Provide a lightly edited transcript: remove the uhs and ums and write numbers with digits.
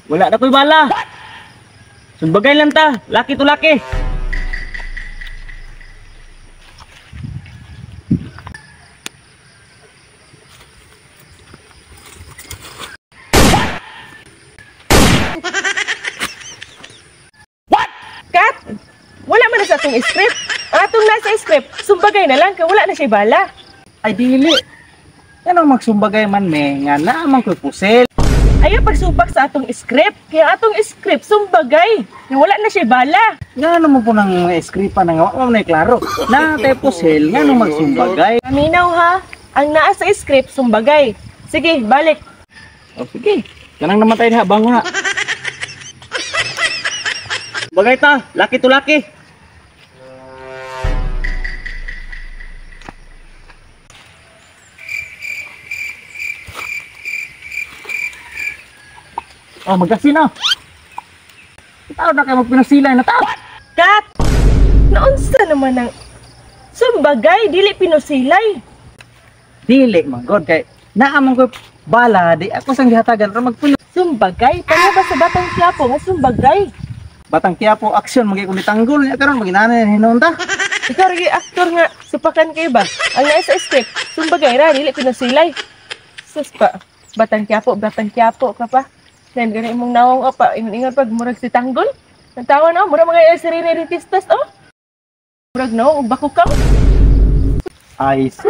Wala na ko'y bala. Sumbagay lang ta, laki to laki. Kat, wala man na sa atong script. Ang atong nasa script, sumbagay na lang, kaya wala na siya bala. Ay dili. Yan ang magsumbagay man me, nga naamang ko'y pusel. Ayaw pagsubak sa atong script, kaya atong script, sumbagay, kaya wala na siya bala. Nga naman po ng skripa na nga, wala na klaro. Na tayo pusel, nga nung magsumbagay. Paminaw ha, ang naa sa script, sumbagay. Sige, balik. O sige, kanang namatay na, bango na. Bagay ta, laki to laki. Oh, magasin na. Tao na kayo magpinasilay na tao. Kat, naunsa naman ang sumbagay, dili pinusilay. Dili, manggod kay naamang ko bala, di ako sang gihatagan ra magpuno. Sumbagay, paano ba sa Batang Quiapo nga sumbagay? Batang Quiapo action magi ko ni tanggol nya karon maginana hinon ta. Ikaw rin aktor nga, supakan kayo ba? Ang naa sa script, sumbagay ra, dili pinusilay. Sus pa, Batang Quiapo ka pa. Then gani mong nawong apa, ingon pag murag si Tanggol. Nagtawa na, murag mga serenity test oh. Murag nawong bako ka. Ay sus.